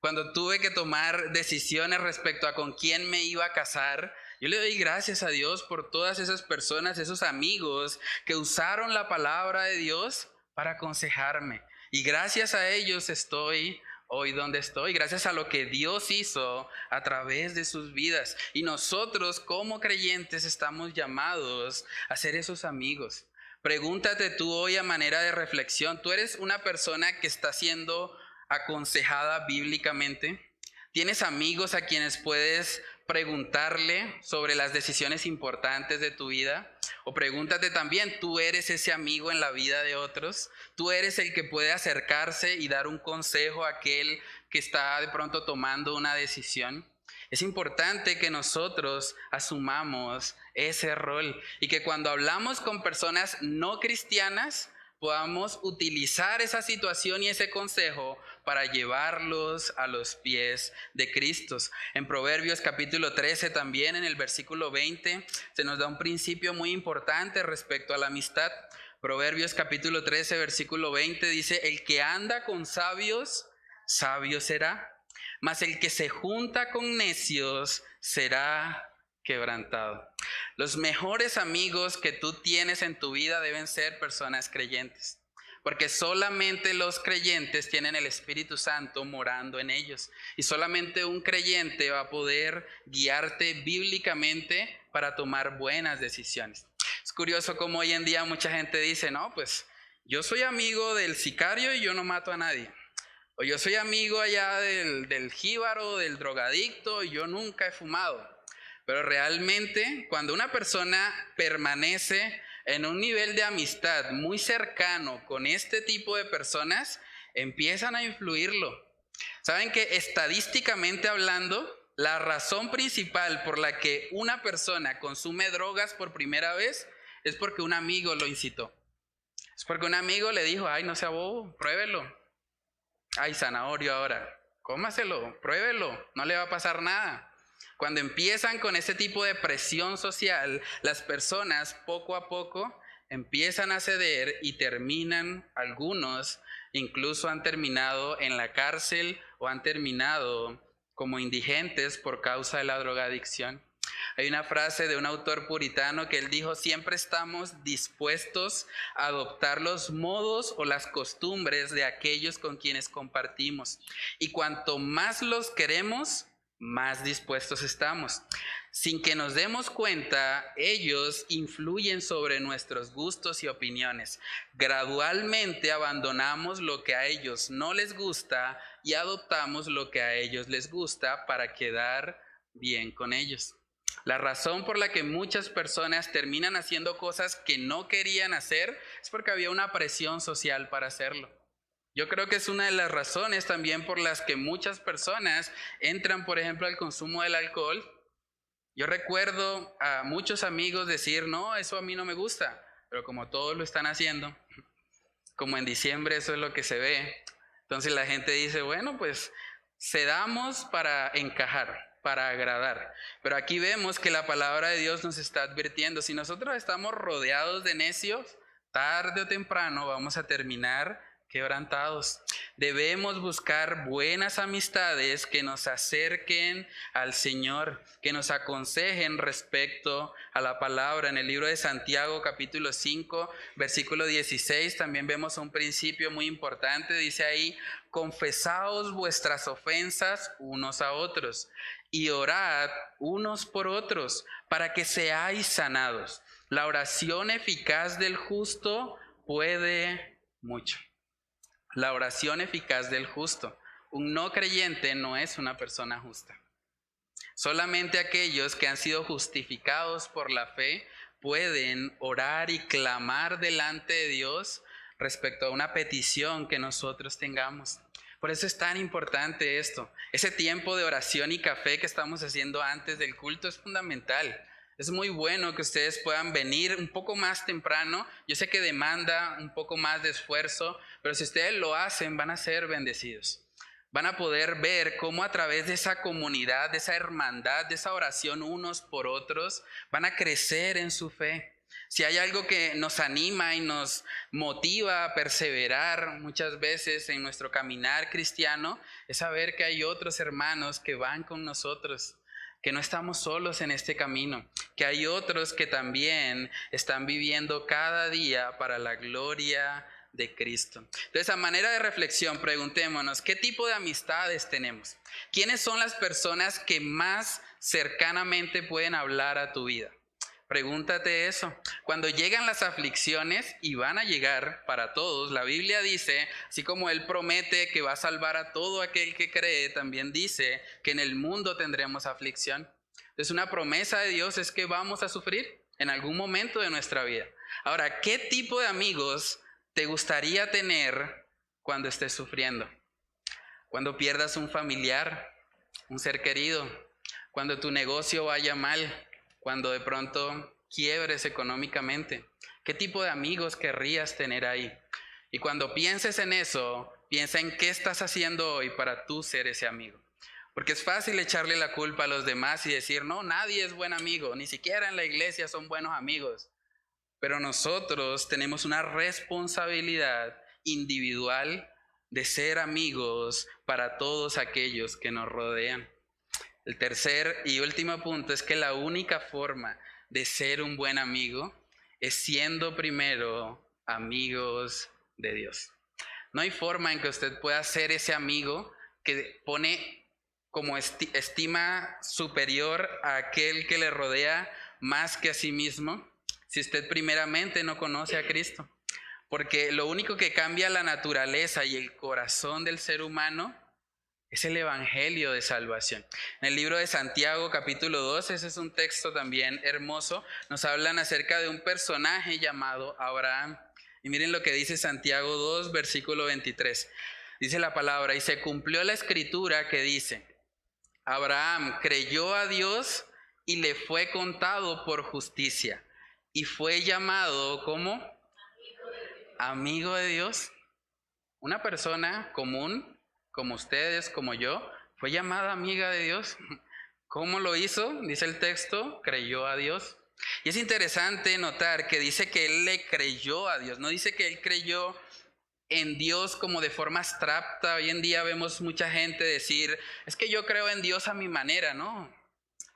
Cuando tuve que tomar decisiones respecto a con quién me iba a casar, yo le doy gracias a Dios por todas esas personas, esos amigos que usaron la palabra de Dios para aconsejarme. Y gracias a ellos estoy hoy donde estoy, gracias a lo que Dios hizo a través de sus vidas. Y nosotros como creyentes estamos llamados a ser esos amigos. Pregúntate tú hoy a manera de reflexión, ¿tú eres una persona que está siendo aconsejada bíblicamente? ¿Tienes amigos a quienes puedes preguntarle sobre las decisiones importantes de tu vida? O pregúntate también, ¿tú eres ese amigo en la vida de otros? ¿Tú eres el que puede acercarse y dar un consejo a aquel que está de pronto tomando una decisión? Es importante que nosotros asumamos ese rol y que cuando hablamos con personas no cristianas podamos utilizar esa situación y ese consejo para llevarlos a los pies de Cristo. En Proverbios capítulo 13 también, en el versículo 20, se nos da un principio muy importante respecto a la amistad. Proverbios capítulo 13, versículo 20 dice, el que anda con sabios, sabio será, mas el que se junta con necios será quebrantado. Los mejores amigos que tú tienes en tu vida deben ser personas creyentes, porque solamente los creyentes tienen el Espíritu Santo morando en ellos, y solamente un creyente va a poder guiarte bíblicamente para tomar buenas decisiones. Es curioso cómo hoy en día mucha gente dice, no, pues yo soy amigo del sicario y yo no mato a nadie. O yo soy amigo allá del jíbaro, del drogadicto, y yo nunca he fumado. Pero realmente, cuando una persona permanece en un nivel de amistad muy cercano con este tipo de personas, empiezan a influirlo. ¿Saben que estadísticamente hablando, la razón principal por la que una persona consume drogas por primera vez es porque un amigo lo incitó? Es porque un amigo le dijo, ay, no sea bobo, pruébelo. Ay, zanahorio ahora, cómaselo, pruébelo, no le va a pasar nada. Cuando empiezan con ese tipo de presión social, las personas poco a poco empiezan a ceder y terminan, algunos incluso han terminado en la cárcel o han terminado como indigentes por causa de la drogadicción. Hay una frase de un autor puritano que él dijo, siempre estamos dispuestos a adoptar los modos o las costumbres de aquellos con quienes compartimos. Y cuanto más los queremos, más dispuestos estamos. Sin que nos demos cuenta, ellos influyen sobre nuestros gustos y opiniones. Gradualmente abandonamos lo que a ellos no les gusta y adoptamos lo que a ellos les gusta para quedar bien con ellos. La razón por la que muchas personas terminan haciendo cosas que no querían hacer es porque había una presión social para hacerlo. Yo creo que es una de las razones también por las que muchas personas entran, por ejemplo, al consumo del alcohol. Yo recuerdo a muchos amigos decir, no, eso a mí no me gusta, pero como todos lo están haciendo, como en diciembre eso es lo que se ve, entonces la gente dice, bueno, pues cedamos para encajar, para agradar. Pero aquí vemos que la palabra de Dios nos está advirtiendo, si nosotros estamos rodeados de necios, tarde o temprano vamos a terminar quebrantados. Debemos buscar buenas amistades que nos acerquen al Señor, que nos aconsejen respecto a la palabra. En el libro de Santiago, capítulo 5, versículo 16, también vemos un principio muy importante. Dice ahí, confesaos vuestras ofensas unos a otros y orad unos por otros para que seáis sanados. La oración eficaz del justo puede mucho. La oración eficaz del justo. Un no creyente no es una persona justa. Solamente aquellos que han sido justificados por la fe pueden orar y clamar delante de Dios respecto a una petición que nosotros tengamos. Por eso es tan importante esto. Ese tiempo de oración y café que estamos haciendo antes del culto es fundamental. Es muy bueno que ustedes puedan venir un poco más temprano. Yo sé que demanda un poco más de esfuerzo, pero si ustedes lo hacen, van a ser bendecidos. Van a poder ver cómo a través de esa comunidad, de esa hermandad, de esa oración unos por otros, van a crecer en su fe. Si hay algo que nos anima y nos motiva a perseverar muchas veces en nuestro caminar cristiano, es saber que hay otros hermanos que van con nosotros, que no estamos solos en este camino, que hay otros que también están viviendo cada día para la gloria de Cristo. Entonces, a manera de reflexión, preguntémonos, ¿qué tipo de amistades tenemos? ¿Quiénes son las personas que más cercanamente pueden hablar a tu vida? Pregúntate eso. Cuando llegan las aflicciones, y van a llegar para todos, la Biblia dice, así como Él promete que va a salvar a todo aquel que cree, también dice que en el mundo tendremos aflicción. Entonces una promesa de Dios es que vamos a sufrir. en algún momento de nuestra vida. Ahora, ¿qué tipo de amigos te gustaría tener cuando estés sufriendo? Cuando pierdas un familiar, un ser querido, cuando tu negocio vaya mal, cuando de pronto quiebres económicamente. ¿Qué tipo de amigos querrías tener ahí? Y cuando pienses en eso, piensa en qué estás haciendo hoy para tú ser ese amigo. Porque es fácil echarle la culpa a los demás y decir, no, nadie es buen amigo, ni siquiera en la iglesia son buenos amigos. Pero nosotros tenemos una responsabilidad individual de ser amigos para todos aquellos que nos rodean. El tercer y último punto es que la única forma de ser un buen amigo es siendo primero amigos de Dios. No hay forma en que usted pueda ser ese amigo que pone como estima superior a aquel que le rodea más que a sí mismo, si usted primeramente no conoce a Cristo. Porque lo único que cambia la naturaleza y el corazón del ser humano es el evangelio de salvación. En el libro de Santiago, capítulo 2, ese es un texto también hermoso, nos hablan acerca de un personaje llamado Abraham. Y miren lo que dice Santiago 2, versículo 23. Dice la palabra, y se cumplió la escritura que dice, Abraham creyó a Dios y le fue contado por justicia. Y fue llamado como amigo de Dios. Una persona común, como ustedes, como yo, fue llamada amiga de Dios. ¿Cómo lo hizo? Dice el texto, creyó a Dios. Y es interesante notar que dice que él le creyó a Dios, no dice que él creyó en Dios como de forma abstracta. Hoy en día vemos mucha gente decir, es que yo creo en Dios a mi manera. No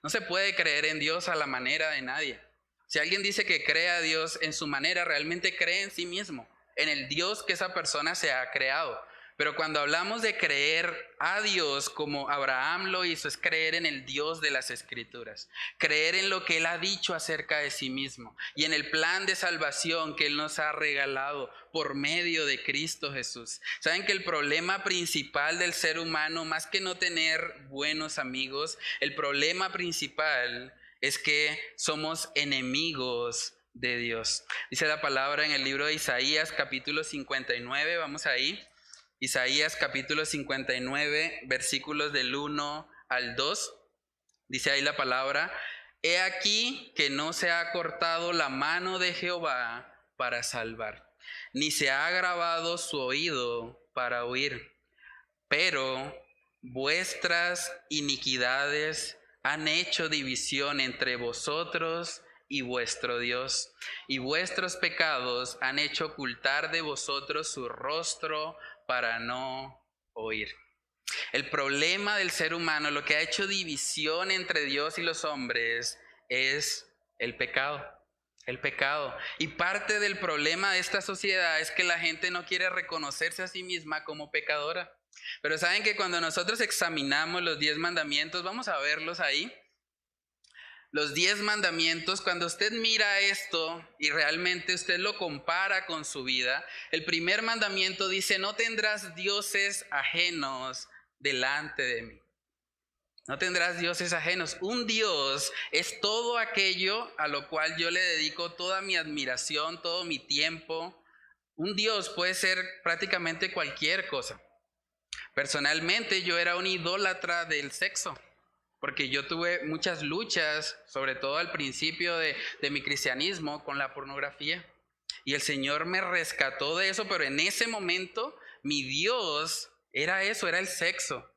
se puede creer en Dios a la manera de nadie. Si alguien dice que cree a Dios en su manera, realmente cree en sí mismo, en el Dios que esa persona se ha creado. Pero cuando hablamos de creer a Dios como Abraham lo hizo, es creer en el Dios de las Escrituras, creer en lo que Él ha dicho acerca de sí mismo y en el plan de salvación que Él nos ha regalado por medio de Cristo Jesús. ¿Saben que el problema principal del ser humano, más que no tener buenos amigos, el problema principal es que somos enemigos de Dios? Dice la palabra en el libro de Isaías, capítulo 59, vamos ahí. Isaías capítulo 59, versículos del 1 al 2, dice ahí la palabra, he aquí que no se ha cortado la mano de Jehová para salvar, ni se ha agravado su oído para oír, pero vuestras iniquidades han hecho división entre vosotros y vuestro Dios, y vuestros pecados han hecho ocultar de vosotros su rostro para no oír. El problema del ser humano, lo que ha hecho división entre Dios y los hombres, es el pecado. El pecado. Y parte del problema de esta sociedad es que la gente no quiere reconocerse a sí misma como pecadora. Pero saben que cuando nosotros examinamos los 10 mandamientos, vamos a verlos ahí. Los 10 mandamientos, cuando usted mira esto y realmente usted lo compara con su vida, el primer mandamiento dice, no tendrás dioses ajenos delante de mí. No tendrás dioses ajenos. Un Dios es todo aquello a lo cual yo le dedico toda mi admiración, todo mi tiempo. Un Dios puede ser prácticamente cualquier cosa. Personalmente yo era un idólatra del sexo, porque yo tuve muchas luchas, sobre todo al principio de mi cristianismo, con la pornografía. Y el Señor me rescató de eso, pero en ese momento mi Dios era eso, era el sexo.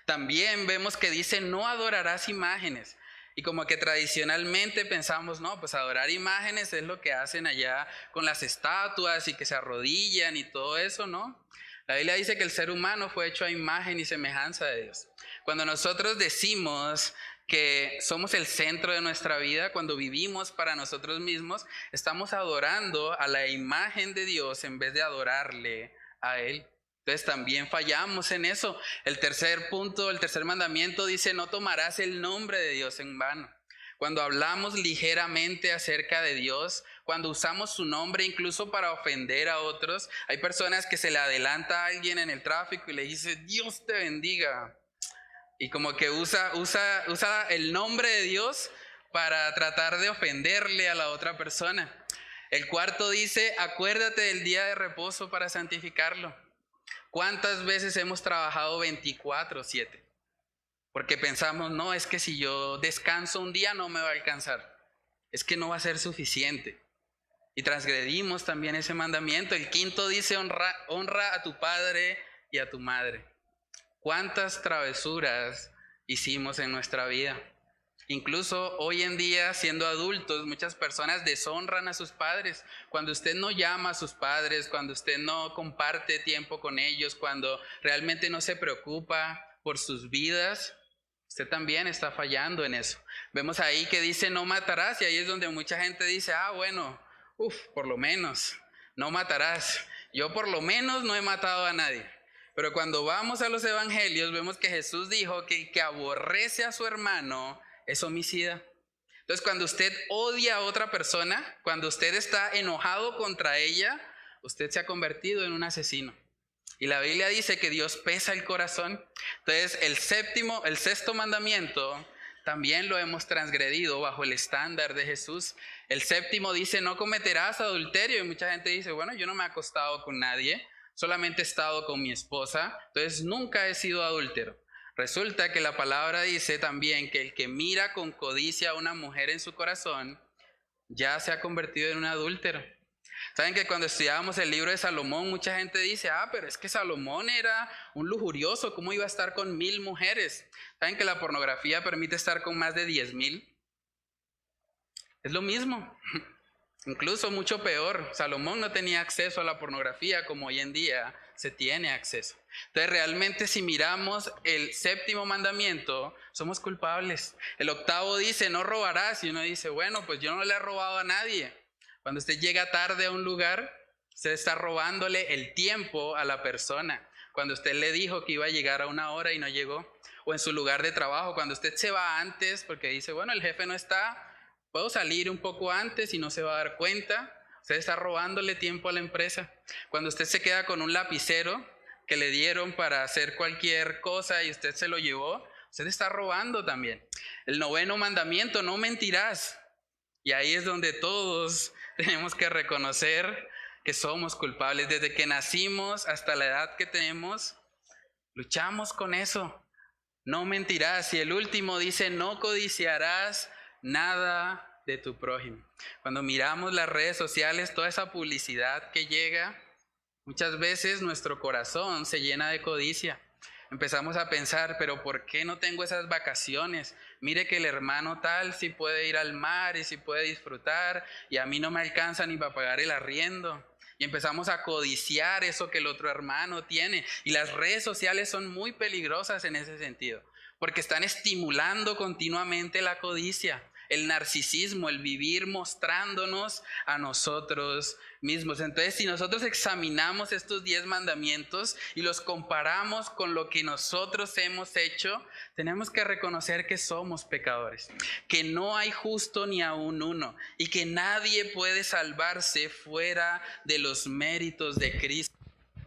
También vemos que dice, no adorarás imágenes. Y como que tradicionalmente pensamos, no, pues adorar imágenes es lo que hacen allá con las estatuas y que se arrodillan y todo eso, ¿no? La Biblia dice que el ser humano fue hecho a imagen y semejanza de Dios. Cuando nosotros decimos que somos el centro de nuestra vida, cuando vivimos para nosotros mismos, estamos adorando a la imagen de Dios en vez de adorarle a Él. Entonces también fallamos en eso. El tercer punto, el tercer mandamiento dice, no tomarás el nombre de Dios en vano. Cuando hablamos ligeramente acerca de Dios, cuando usamos su nombre incluso para ofender a otros, hay personas que se le adelanta a alguien en el tráfico y le dice, Dios te bendiga. Y como que usa el nombre de Dios para tratar de ofenderle a la otra persona. El cuarto dice, acuérdate del día de reposo para santificarlo. ¿Cuántas veces hemos trabajado 24/7? Porque pensamos, no, es que si yo descanso un día no me va a alcanzar. Es que no va a ser suficiente. Y transgredimos también ese mandamiento. El quinto dice, honra a tu padre y a tu madre. ¿Cuántas travesuras hicimos en nuestra vida? Incluso hoy en día, siendo adultos, muchas personas deshonran a sus padres. Cuando usted no llama a sus padres, cuando usted no comparte tiempo con ellos, cuando realmente no se preocupa por sus vidas, usted también está fallando en eso. Vemos ahí que dice no matarás, y ahí es donde mucha gente dice, bueno, por lo menos, no matarás. Yo por lo menos no he matado a nadie. Pero cuando vamos a los evangelios, vemos que Jesús dijo que el que aborrece a su hermano es homicida. Entonces, cuando usted odia a otra persona, cuando usted está enojado contra ella, usted se ha convertido en un asesino. Y la Biblia dice que Dios pesa el corazón. Entonces, el sexto mandamiento también lo hemos transgredido bajo el estándar de Jesús. El séptimo dice, no cometerás adulterio. Y mucha gente dice, bueno, yo no me he acostado con nadie, solamente he estado con mi esposa, entonces nunca he sido adúltero. Resulta que la palabra dice también que el que mira con codicia a una mujer en su corazón ya se ha convertido en un adúltero. Saben que cuando estudiábamos el libro de Salomón, mucha gente dice, pero es que Salomón era un lujurioso, ¿cómo iba a estar con 1000 mujeres? ¿Saben que la pornografía permite estar con más de 10,000? Es lo mismo. Incluso mucho peor, Salomón no tenía acceso a la pornografía como hoy en día se tiene acceso. Entonces realmente si miramos el séptimo mandamiento, somos culpables. El octavo dice, no robarás, y uno dice, bueno, pues yo no le he robado a nadie. Cuando usted llega tarde a un lugar, usted está robándole el tiempo a la persona. Cuando usted le dijo que iba a llegar a 1 hora y no llegó. O en su lugar de trabajo, cuando usted se va antes porque dice, bueno, el jefe no está, puedo salir un poco antes y no se va a dar cuenta. Usted está robándole tiempo a la empresa. Cuando usted se queda con un lapicero que le dieron para hacer cualquier cosa y usted se lo llevó, usted está robando también. El noveno mandamiento, no mentirás. Y ahí es donde todos tenemos que reconocer que somos culpables. Desde que nacimos hasta la edad que tenemos, luchamos con eso. No mentirás. Y el último dice, no codiciarás nada de tu prójimo. Cuando miramos las redes sociales, toda esa publicidad que llega, muchas veces nuestro corazón se llena de codicia. Empezamos a pensar, pero ¿por qué no tengo esas vacaciones? Mire que el hermano tal sí puede ir al mar y sí puede disfrutar, y a mí no me alcanza ni para pagar el arriendo. Y empezamos a codiciar eso que el otro hermano tiene. Y las redes sociales son muy peligrosas en ese sentido, porque están estimulando continuamente la codicia, el narcisismo, el vivir mostrándonos a nosotros mismos. Entonces, si nosotros examinamos estos 10 mandamientos y los comparamos con lo que nosotros hemos hecho, tenemos que reconocer que somos pecadores, que no hay justo ni aun uno, y que nadie puede salvarse fuera de los méritos de Cristo.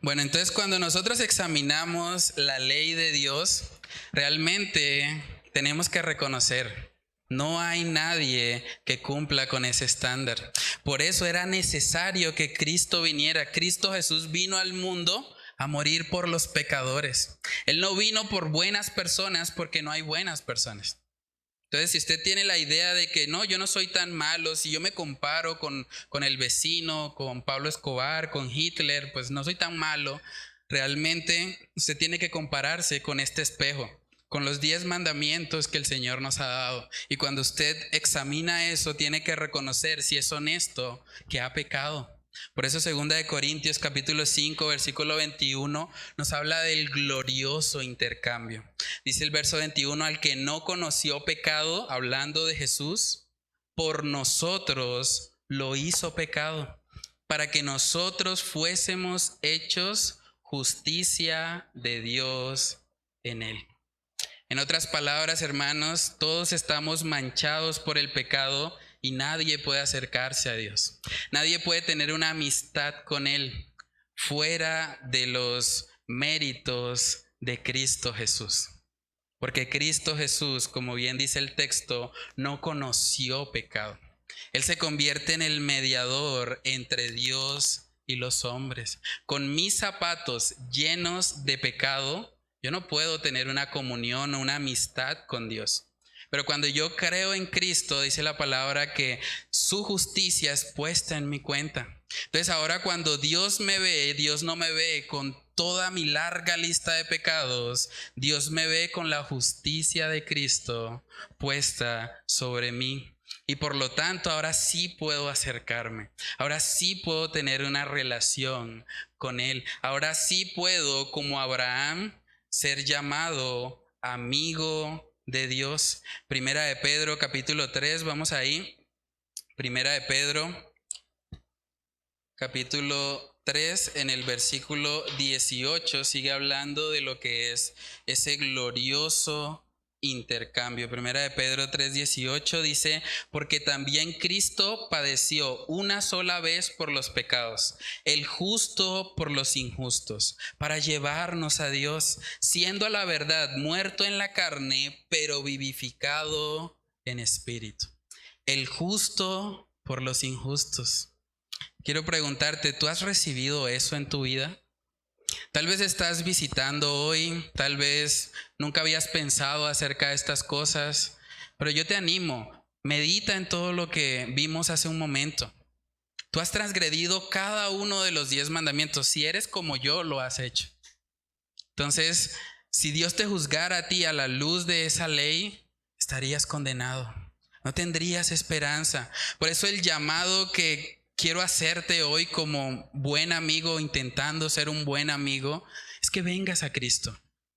Bueno, entonces cuando nosotros examinamos la ley de Dios, realmente tenemos que reconocer, no hay nadie que cumpla con ese estándar. Por eso era necesario que Cristo viniera. Cristo Jesús vino al mundo a morir por los pecadores. Él no vino por buenas personas, porque no hay buenas personas. Entonces, si usted tiene la idea de que no, yo no soy tan malo, si yo me comparo con el vecino, con Pablo Escobar, con Hitler, pues no soy tan malo. Realmente usted tiene que compararse con este espejo, con los 10 mandamientos que el Señor nos ha dado. Y cuando usted examina eso, tiene que reconocer, si es honesto, que ha pecado. Por eso 2 Corintios capítulo 5 versículo 21 nos habla del glorioso intercambio. Dice el verso 21, al que no conoció pecado, hablando de Jesús, por nosotros lo hizo pecado, para que nosotros fuésemos hechos justicia de Dios en él. En otras palabras, hermanos, todos estamos manchados por el pecado y nadie puede acercarse a Dios. Nadie puede tener una amistad con Él fuera de los méritos de Cristo Jesús. Porque Cristo Jesús, como bien dice el texto, no conoció pecado. Él se convierte en el mediador entre Dios y los hombres. Con mis zapatos llenos de pecado, yo no puedo tener una comunión o una amistad con Dios. Pero cuando yo creo en Cristo, dice la palabra que su justicia es puesta en mi cuenta. Entonces ahora cuando Dios me ve, Dios no me ve con toda mi larga lista de pecados, Dios me ve con la justicia de Cristo puesta sobre mí. Y por lo tanto ahora sí puedo acercarme, ahora sí puedo tener una relación con Él, ahora sí puedo, como Abraham, ser llamado amigo de Dios. Primera de Pedro capítulo 3, vamos ahí. Primera de Pedro capítulo 3, en el versículo 18, sigue hablando de lo que es ese glorioso intercambio. Primera de Pedro 3:18 dice: porque también Cristo padeció una sola vez por los pecados, el justo por los injustos, para llevarnos a Dios, siendo a la verdad muerto en la carne, pero vivificado en espíritu. El justo por los injustos. Quiero preguntarte, ¿tú has recibido eso en tu vida? Tal vez estás visitando hoy, tal vez nunca habías pensado acerca de estas cosas, pero yo te animo, medita en todo lo que vimos hace un momento. Tú has transgredido cada uno de los 10 mandamientos. Si eres como yo, lo has hecho. Entonces, si Dios te juzgara a ti a la luz de esa ley, estarías condenado. No tendrías esperanza. Por eso el llamado que quiero hacerte hoy como buen amigo, intentando ser un buen amigo, es que vengas a Cristo.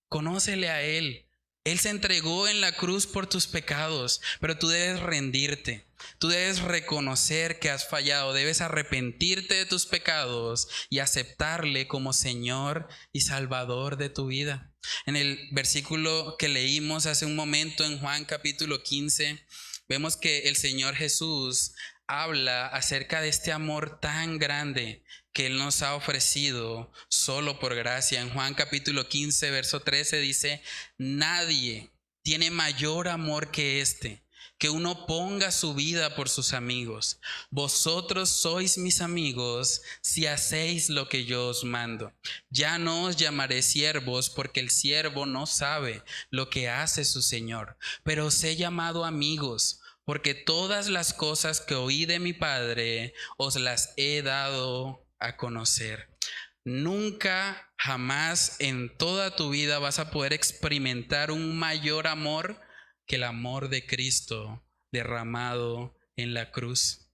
Conócele a Él. Él se entregó en la cruz por tus pecados, pero tú debes rendirte. Tú debes reconocer que has fallado, debes arrepentirte de tus pecados y aceptarle como Señor y Salvador de tu vida. En el versículo que leímos hace un momento en Juan capítulo 15, vemos que el Señor Jesús habla acerca de este amor tan grande que Él nos ha ofrecido solo por gracia. En Juan capítulo 15, verso 13 dice: nadie tiene mayor amor que este, que uno ponga su vida por sus amigos. Vosotros sois mis amigos si hacéis lo que yo os mando. Ya no os llamaré siervos, porque el siervo no sabe lo que hace su Señor, pero os he llamado amigos, porque todas las cosas que oí de mi Padre os las he dado a conocer. Nunca, jamás en toda tu vida vas a poder experimentar un mayor amor que el amor de Cristo derramado en la cruz.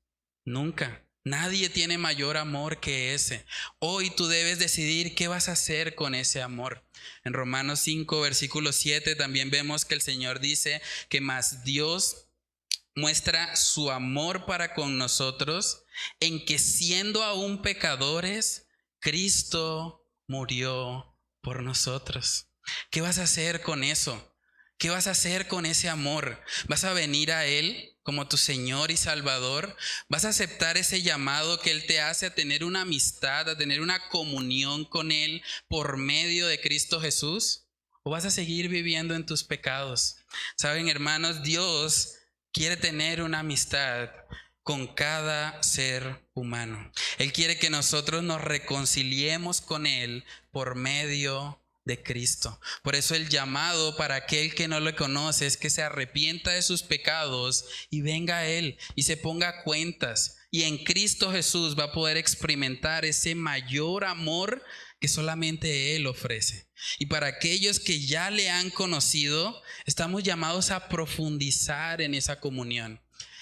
Nunca. Nadie tiene mayor amor que ese. Hoy tú debes decidir qué vas a hacer con ese amor. En Romanos 5, versículo 7 también vemos que el Señor dice que más Dios muestra su amor para con nosotros en que, siendo aún pecadores, Cristo murió por nosotros. ¿Qué vas a hacer con eso? ¿Qué vas a hacer con ese amor? ¿Vas a venir a Él como tu Señor y Salvador? ¿Vas a aceptar ese llamado que Él te hace a tener una amistad, a tener una comunión con Él por medio de Cristo Jesús? ¿O vas a seguir viviendo en tus pecados? Saben, hermanos, Dios quiere tener una amistad con cada ser humano. Él quiere que nosotros nos reconciliemos con Él por medio de Cristo. Por eso el llamado para aquel que no lo conoce es que se arrepienta de sus pecados y venga a Él y se ponga a cuentas. Y en Cristo Jesús va a poder experimentar ese mayor amor que solamente Él ofrece. Y para aquellos que ya le han conocido, estamos llamados a profundizar en esa comunión,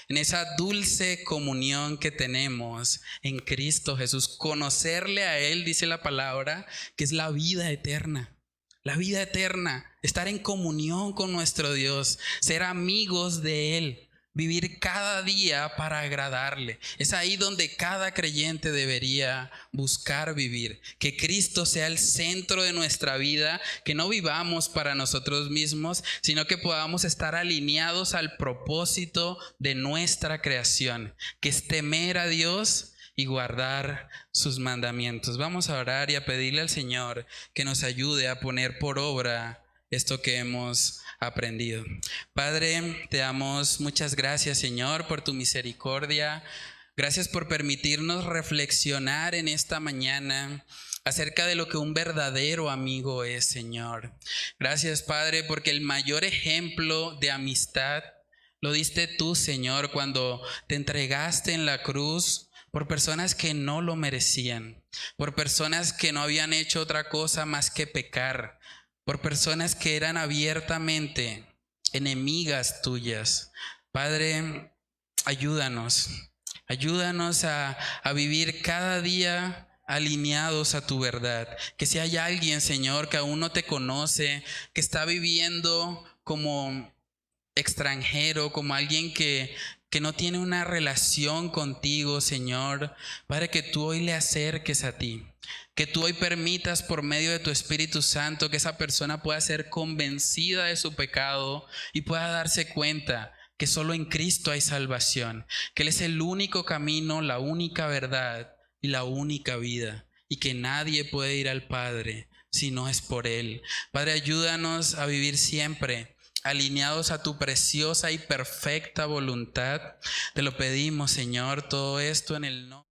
en esa dulce comunión que tenemos en Cristo Jesús. Conocerle a Él, dice la palabra, que es la vida eterna. La vida eterna, estar en comunión con nuestro Dios, ser amigos de Él, vivir cada día para agradarle. Es ahí donde cada creyente debería buscar vivir. Que Cristo sea el centro de nuestra vida, que no vivamos para nosotros mismos, sino que podamos estar alineados al propósito de nuestra creación, que es temer a Dios y guardar sus mandamientos. Vamos a orar y a pedirle al Señor que nos ayude a poner por obra esto que hemos aprendido. Padre, te damos muchas gracias, Señor, por tu misericordia. Gracias por permitirnos reflexionar en esta mañana acerca de lo que un verdadero amigo es, Señor. Gracias, Padre, porque el mayor ejemplo de amistad lo diste tú, Señor, cuando te entregaste en la cruz por personas que no lo merecían, por personas que no habían hecho otra cosa más que pecar, por personas que eran abiertamente enemigas tuyas. Padre, ayúdanos. Ayúdanos a vivir cada día alineados a tu verdad. Que si hay alguien, Señor, que aún no te conoce, que está viviendo como extranjero, como alguien que no tiene una relación contigo, Señor, Padre, que tú hoy le acerques a ti. Que tú hoy permitas por medio de tu Espíritu Santo que esa persona pueda ser convencida de su pecado y pueda darse cuenta que solo en Cristo hay salvación, que Él es el único camino, la única verdad y la única vida, y que nadie puede ir al Padre si no es por Él. Padre, ayúdanos a vivir siempre alineados a tu preciosa y perfecta voluntad. Te lo pedimos, Señor, todo esto en el nombre